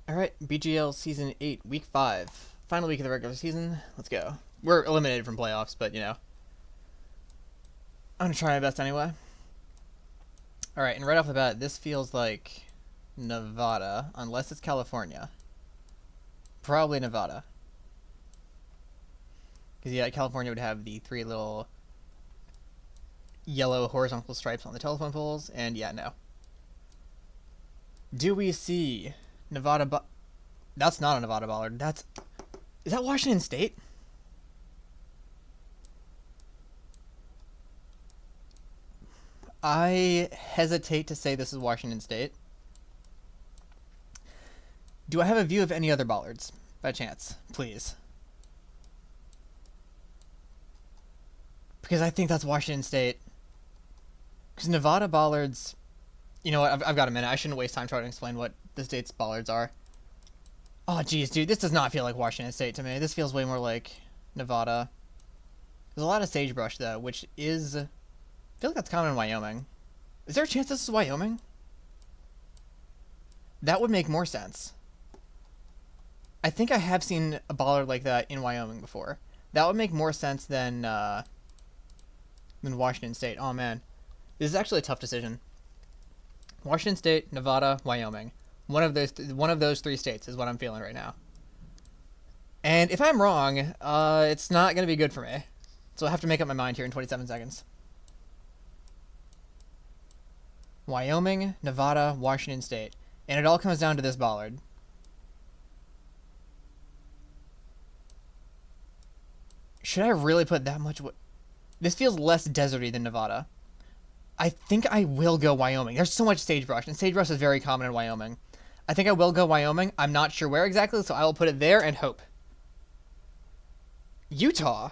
Alright, BGL Season 8, Week 5. Final week of the regular season. Let's go. We're eliminated from playoffs, but you know. I'm gonna try my best anyway. Alright, and right off the bat, this feels like Nevada, unless it's California. Probably Nevada. Because, yeah, California would have the three little yellow horizontal stripes on the telephone poles, and yeah, no. Do we see Nevada? That's not a Nevada bollard. Is that Washington State? I hesitate to say this is Washington State. Do I have a view of any other bollards, by chance? Please. Because I think that's Washington State. Because Nevada bollards... You know what, I've got a minute. I shouldn't waste time trying to explain what the state's bollards are. Oh, geez, dude, this does not feel like Washington State to me. This feels way more like Nevada. There's a lot of sagebrush, though, which is... I feel like that's common in Wyoming. Is there a chance this is Wyoming? That would make more sense. I think I have seen a bollard like that in Wyoming before. That would make more sense than Washington State. Oh, man. This is actually a tough decision. Washington State, Nevada, Wyoming. One of those three states is what I'm feeling right now. And if I'm wrong, it's not going to be good for me. So I have to make up my mind here in 27 seconds. Wyoming, Nevada, Washington State. And it all comes down to this bollard. Should I really put that much... This feels less deserty than Nevada. I think I will go Wyoming. There's so much sagebrush, and sagebrush is very common in Wyoming. I think I will go Wyoming. I'm not sure where exactly, so I will put it there and hope. Utah?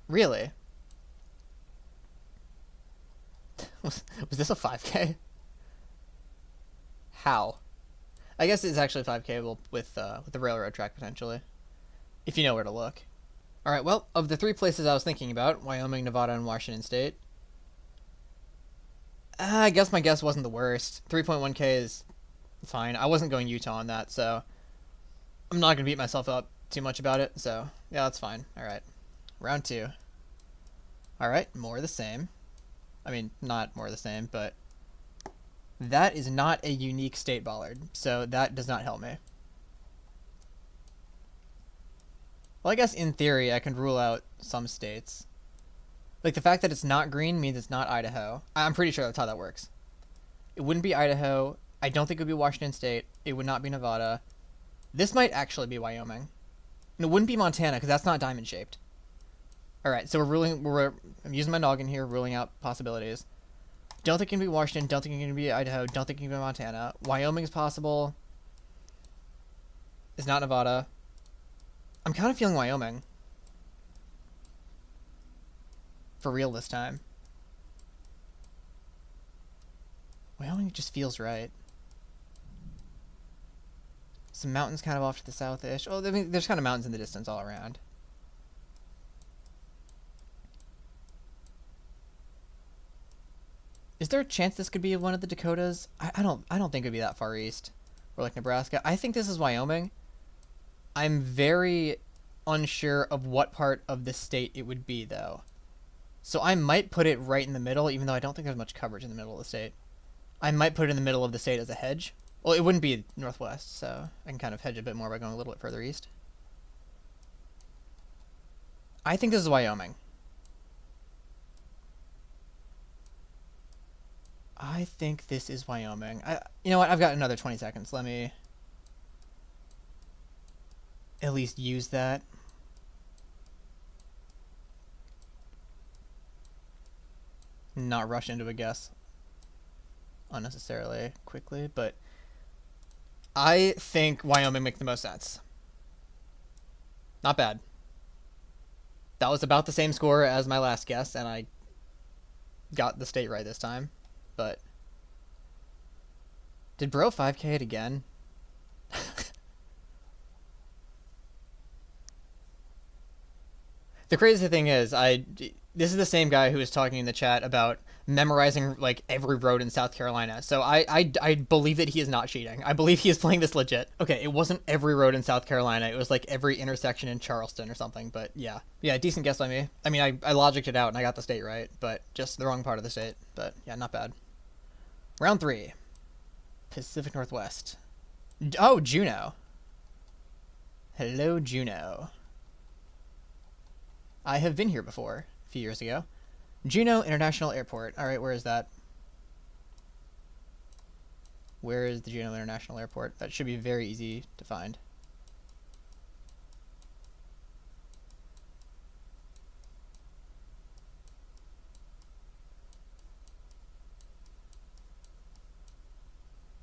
Really? Was this a 5K? How? I guess it's actually 5K with the railroad track, potentially. If you know where to look. Alright, well, of the three places I was thinking about, Wyoming, Nevada, and Washington State, I guess my guess wasn't the worst. 3.1K is fine. I wasn't going Utah on that, so I'm not going to beat myself up too much about it, so yeah, that's fine. Alright, round 2. Alright, more of the same. I mean, not more of the same, but that is not a unique state bollard, so that does not help me. Well, I guess in theory I can rule out some states. Like, the fact that it's not green means it's not Idaho. I'm pretty sure that's how that works. It wouldn't be Idaho. I don't think it would be Washington State. It would not be Nevada. This might actually be Wyoming. And it wouldn't be Montana, because that's not diamond-shaped. Alright, so I'm using my noggin here, ruling out possibilities. Don't think it can be Washington. Don't think it can be Idaho. Don't think it can be Montana. Wyoming is possible. It's not Nevada. I'm kind of feeling Wyoming. For real this time. Wyoming just feels right. Some mountains kind of off to the south-ish. Oh, I mean, there's kind of mountains in the distance all around. Is there a chance this could be one of the Dakotas? I don't think it'd be that far east. Or like Nebraska. I think this is Wyoming. I'm very unsure of what part of the state it would be, though. So I might put it right in the middle, even though I don't think there's much coverage in the middle of the state. I might put it in the middle of the state as a hedge. Well, it wouldn't be northwest, so I can kind of hedge a bit more by going a little bit further east. I think this is Wyoming. I think this is Wyoming. You know what? I've got another 20 seconds. Let me at least use that. Not rush into a guess unnecessarily quickly, but I think Wyoming makes the most sense. Not bad. That was about the same score as my last guess, and I got the state right this time. But did Bro 5K it again? The crazy thing is, this is the same guy who was talking in the chat about memorizing like every road in South Carolina. So I believe that he is not cheating. I believe he is playing this legit. Okay, it wasn't every road in South Carolina. It was like every intersection in Charleston or something. But yeah, decent guess by me. I mean, I logicked it out and I got the state right, but just the wrong part of the state. But yeah, not bad. Round 3, Pacific Northwest. Oh, Juneau. Hello, Juneau. I have been here before a few years ago. Juneau International Airport. All right, where is that? Where is the Juneau International Airport? That should be very easy to find.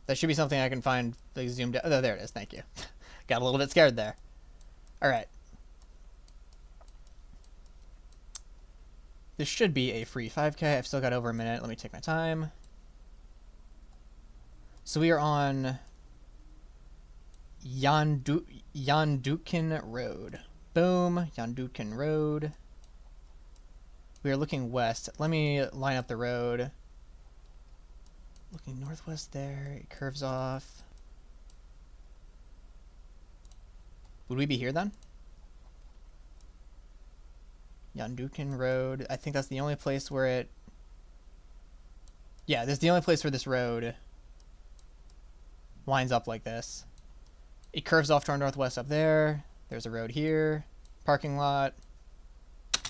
That should be something I can find like zoomed out. Oh, there it is. Thank you. Got a little bit scared there. All right. This should be a free 5K. I've still got over a minute. Let me take my time. So we are on Yandukin Road. Boom. Yandukin Road. We are looking west. Let me line up the road. Looking northwest there. It curves off. Would we be here then? Yandukin Road. I think that's the only place where it... Yeah, this is the only place where this road lines up like this. It curves off to our northwest up there. There's a road here. Parking lot.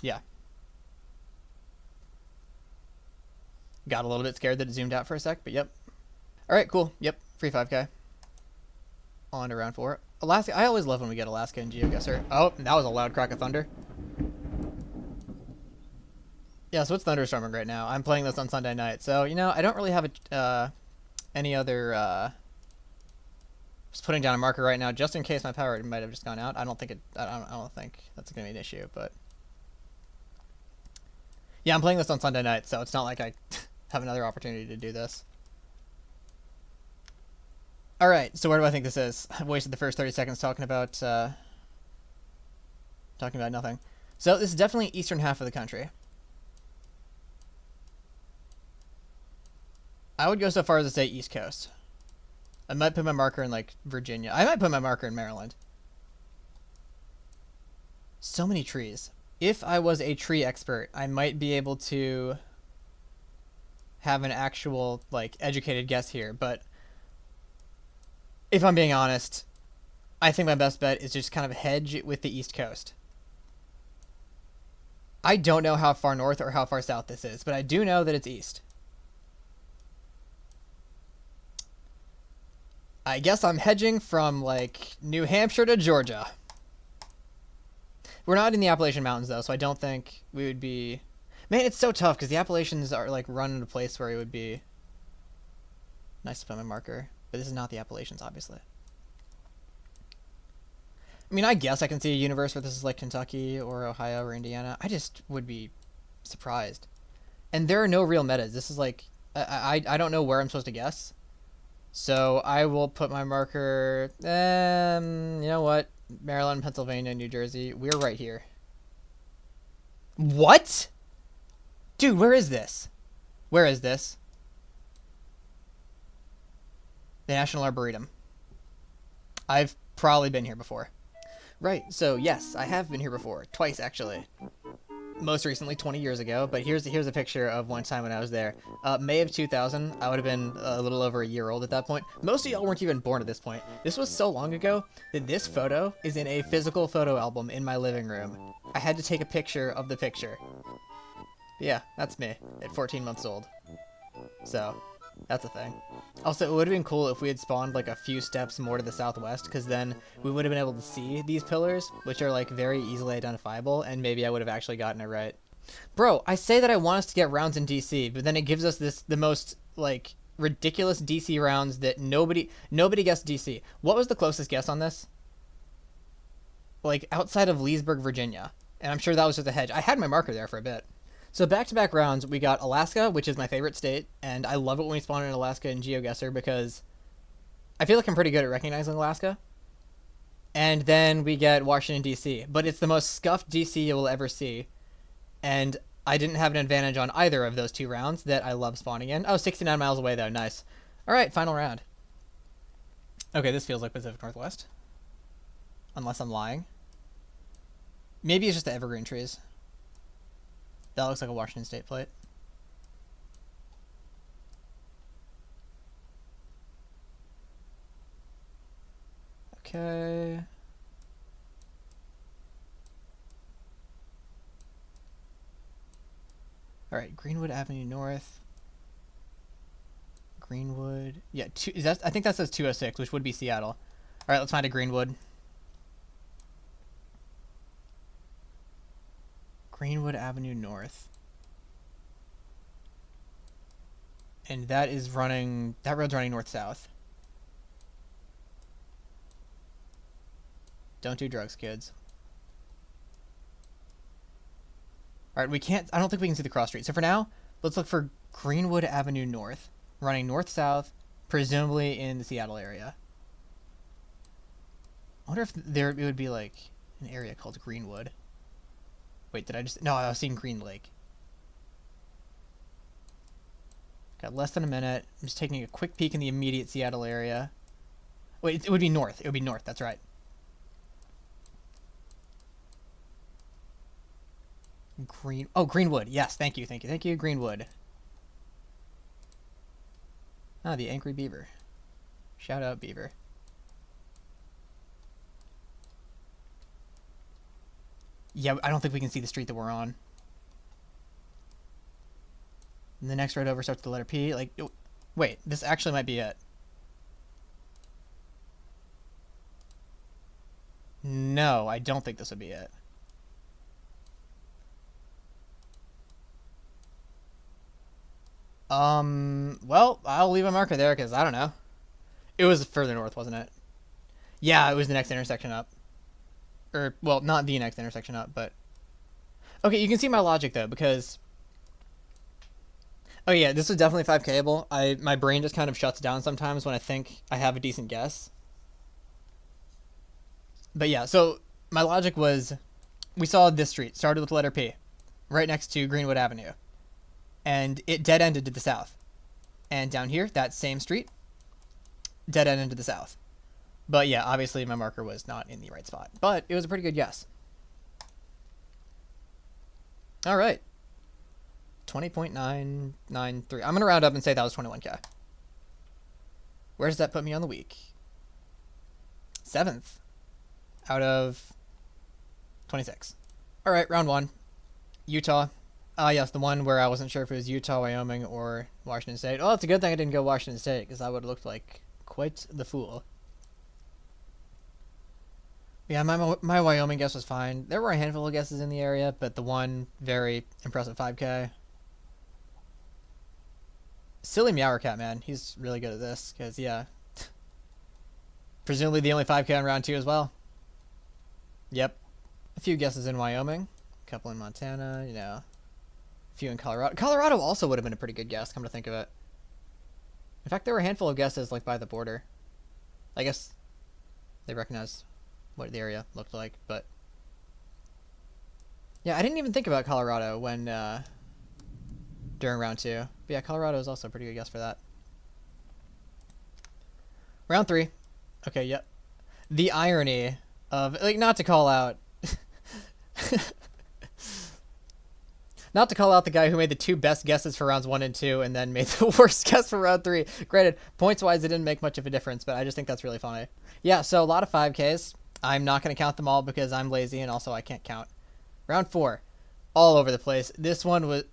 Yeah. Got a little bit scared that it zoomed out for a sec, but yep. Alright, cool. Yep, free 5K. On to round 4. Alaska. I always love when we get Alaska and GeoGuessr. Oh, that was a loud crack of thunder. Yeah, so it's thunderstorming right now. I'm playing this on Sunday night, so you know I don't really have any other. Just putting down a marker right now, just in case my power might have just gone out. I don't think it. I don't think that's gonna be an issue, but yeah, I'm playing this on Sunday night, so it's not like I have another opportunity to do this. All right, so where do I think this is? I wasted the first 30 seconds talking about nothing. So this is definitely eastern half of the country. I would go so far as to say East Coast. I might put my marker in, like, Virginia. I might put my marker in Maryland. So many trees. If I was a tree expert, I might be able to have an actual, like, educated guess here. But if I'm being honest, I think my best bet is just kind of hedge with the East Coast. I don't know how far north or how far south this is, but I do know that it's east. I guess I'm hedging from, like, New Hampshire to Georgia. We're not in the Appalachian Mountains, though, so I don't think we would be... Man, it's so tough, because the Appalachians are, like, run in a place where it would be nice to put my marker. But this is not the Appalachians, obviously. I mean, I guess I can see a universe where this is, like, Kentucky or Ohio or Indiana. I just would be surprised. And there are no real metas. This is, like... I don't know where I'm supposed to guess. So I will put my marker, you know what? Maryland, Pennsylvania, New Jersey. We're right here. What? Dude, where is this? Where is this? The National Arboretum. I've probably been here before. Right, so yes, I have been here before. Twice, actually. Most recently 20 years ago, but here's a picture of one time when I was there. May of 2000. I would have been a little over a year old at that point. Most of y'all weren't even born at this point. This was so long ago that this photo is in a physical photo album in my living room. I had to take a picture of the picture. But yeah, that's me at 14 months old. So that's a thing. Also, it would have been cool if we had spawned like a few steps more to the southwest, because then we would have been able to see these pillars, which are like very easily identifiable, and maybe I would have actually gotten it right. Bro, I say that I want us to get rounds in DC, but then it gives us the most like ridiculous DC rounds that nobody guessed DC. What was the closest guess on this? Like outside of Leesburg, Virginia, and I'm sure that was just a hedge. I had my marker there for a bit. So back-to-back rounds, we got Alaska, which is my favorite state, and I love it when we spawn in Alaska in GeoGuessr because I feel like I'm pretty good at recognizing Alaska. And then we get Washington, D.C., but it's the most scuffed D.C. you will ever see. And I didn't have an advantage on either of those 2 rounds that I love spawning in. Oh, 69 miles away, though. Nice. All right, final round. Okay, this feels like Pacific Northwest. Unless I'm lying. Maybe it's just the evergreen trees. That looks like a Washington State plate. Okay. All right, Greenwood Avenue North. Greenwood. Yeah, I think that says 206, which would be Seattle. All right, let's find a Greenwood. Greenwood Avenue North. And that road's running north-south. Don't do drugs, kids. All right, I don't think we can see the cross street. So for now, let's look for Greenwood Avenue North, running north-south, presumably in the Seattle area. I wonder if it would be like an area called Greenwood. Wait, no, I was seeing Green Lake. Got less than a minute. I'm just taking a quick peek in the immediate Seattle area. Wait, it would be north. It would be north, that's right. Greenwood. Yes, thank you, Greenwood. Ah, the angry beaver. Shout out, beaver. Yeah, I don't think we can see the street that we're on. And the next road over starts with the letter P. Wait, this actually might be it. No, I don't think this would be it. Well, I'll leave a marker there because I don't know. It was further north, wasn't it? Yeah, it was the next intersection up. Well, not the next intersection up, but... Okay, you can see my logic, though, because... Oh, yeah, this is definitely 5Kable. My brain just kind of shuts down sometimes when I think I have a decent guess. But yeah, so my logic was... We saw this street, started with the letter P, right next to Greenwood Avenue. And it dead-ended to the south. And down here, that same street, dead-ended to the south. But yeah, obviously my marker was not in the right spot. But it was a pretty good guess. All right. 20.993. I'm going to round up and say that was 21K. Where does that put me on the week? 7th out of 26. All right, round 1. Utah. Yes, the one where I wasn't sure if it was Utah, Wyoming, or Washington State. Oh, it's a good thing I didn't go Washington State, because I would have looked like quite the fool. Yeah, my Wyoming guess was fine. There were a handful of guesses in the area, but the one very impressive 5K. Silly Meowercat, man. He's really good at this, because, yeah. Presumably the only 5K on round 2 as well. Yep. A few guesses in Wyoming. A couple in Montana, you know. A few in Colorado. Colorado also would have been a pretty good guess, come to think of it. In fact, there were a handful of guesses, like, by the border. I guess they recognize what the area looked like, but... Yeah, I didn't even think about Colorado when, during round 2. But yeah, Colorado is also a pretty good guess for that. Round 3. Okay, yep. The irony of, like, not to call out... Not to call out the guy who made the 2 best guesses for rounds 1 and 2 and then made the worst guess for round 3. Granted, points-wise, it didn't make much of a difference, but I just think that's really funny. Yeah, so a lot of 5Ks. I'm not going to count them all because I'm lazy and also I can't count. Round 4. All over the place. This one was...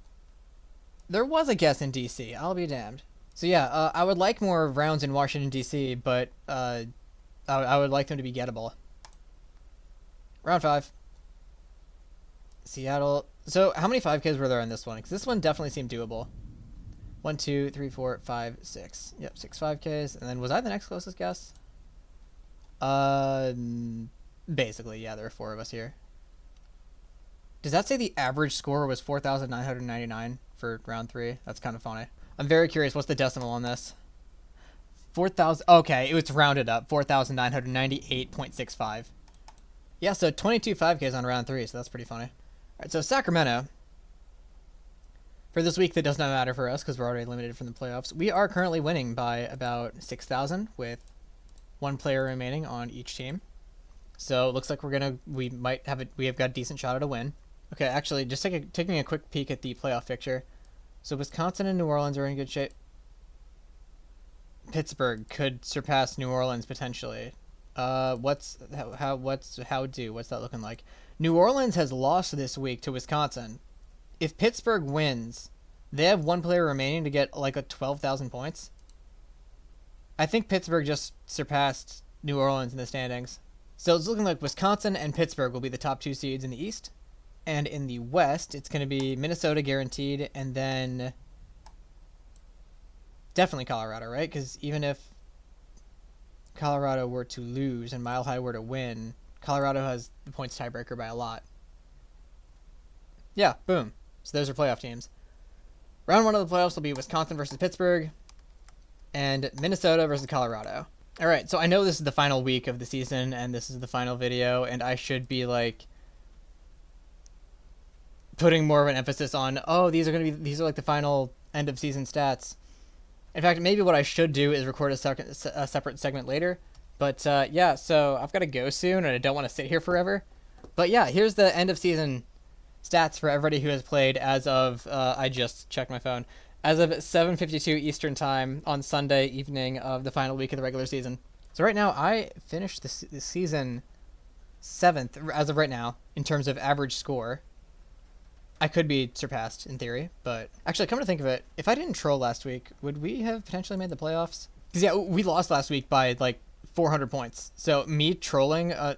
There was a guess in D.C. I'll be damned. So yeah, I would like more rounds in Washington, D.C., but I would like them to be gettable. Round 5. Seattle... So, how many 5Ks were there on this one? Because this one definitely seemed doable. 1, 2, 3, 4, 5, 6. Yep, 6 5Ks. And then, was I the next closest guess? Basically, yeah, there are 4 of us here. Does that say the average score was 4,999 for round 3? That's kind of funny. I'm very curious, what's the decimal on this? 4,000... Okay, it was rounded up. 4,998.65. Yeah, so 22 5Ks on round 3, so that's pretty funny. Alright, so Sacramento. For this week, that does not matter for us because we're already eliminated from the playoffs. We are currently winning by about 6,000 with one player remaining on each team. So it looks like we have got a decent shot at a win. Okay, actually, just taking a quick peek at the playoff picture. So Wisconsin and New Orleans are in good shape. Pittsburgh could surpass New Orleans potentially. What's that looking like? New Orleans has lost this week to Wisconsin. If Pittsburgh wins, they have one player remaining to get like a 12,000 points. I think Pittsburgh just surpassed New Orleans in the standings. So it's looking like Wisconsin and Pittsburgh will be the top 2 seeds in the East. And in the West, it's going to be Minnesota guaranteed, and then definitely Colorado, right? Because even if Colorado were to lose and Mile High were to win, Colorado has the points tiebreaker by a lot. Yeah, boom. So those are playoff teams. Round 1 of the playoffs will be Wisconsin versus Pittsburgh and Minnesota versus Colorado. All right, so I know this is the final week of the season and this is the final video, and I should be like putting more of an emphasis on, oh, these are like the final end of season stats. In fact, maybe what I should do is record a separate segment later. But yeah, so I've got to go soon, and I don't want to sit here forever. But yeah, here's the end of season stats for everybody who has played as of, I just checked my phone, as of 7:52 Eastern Time on Sunday evening of the final week of the regular season. So right now, I finished the season 7th, as of right now, in terms of average score. I could be surpassed in theory, but actually, come to think of it, if I didn't troll last week, would we have potentially made the playoffs? Because yeah, we lost last week by like 400 points. So me trolling, I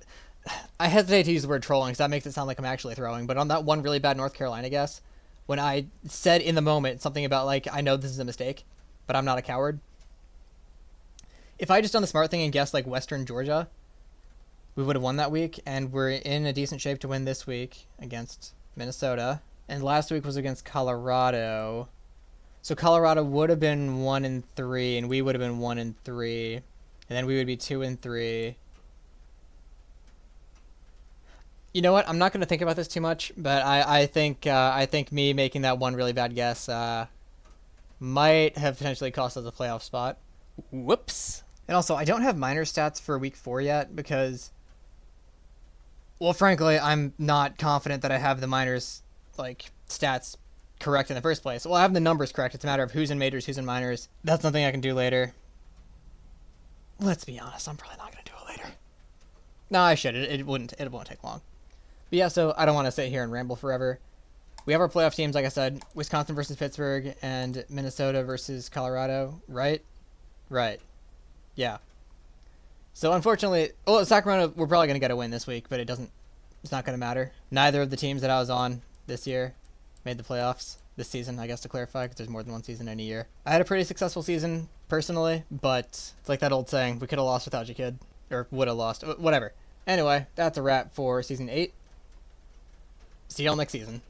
hesitate to use the word trolling because that makes it sound like I'm actually throwing. But on that one really bad North Carolina guess, when I said in the moment something about like, I know this is a mistake, but I'm not a coward. If I just done the smart thing and guessed like Western Georgia, we would have won that week, and we're in a decent shape to win this week against Minnesota. And last week was against Colorado. So Colorado would have been 1-3, and we would have been 1-3. And then we would be 2-3. You know what? I'm not going to think about this too much, but I think me making that one really bad guess might have potentially cost us a playoff spot. Whoops. And also, I don't have minor stats for week 4 yet because, well, frankly, I'm not confident that I have the minors like stats correct in the first place. Well, I have the numbers correct. It's a matter of who's in majors, who's in minors. That's something I can do later. Let's be honest, I'm probably not going to do it later. No, I should. It won't take long. But yeah, so I don't want to sit here and ramble forever. We have our playoff teams, like I said, Wisconsin versus Pittsburgh and Minnesota versus Colorado, right? Right. Yeah. So unfortunately, well, Sacramento, we're probably going to get a win this week, but it's not going to matter. Neither of the teams that I was on this year made the playoffs this season, I guess, to clarify, because there's more than one season in a year. I had a pretty successful season personally, but it's like that old saying, we could have lost without you, kid. Or would have lost. Whatever. Anyway, that's a wrap for season 8. See y'all next season.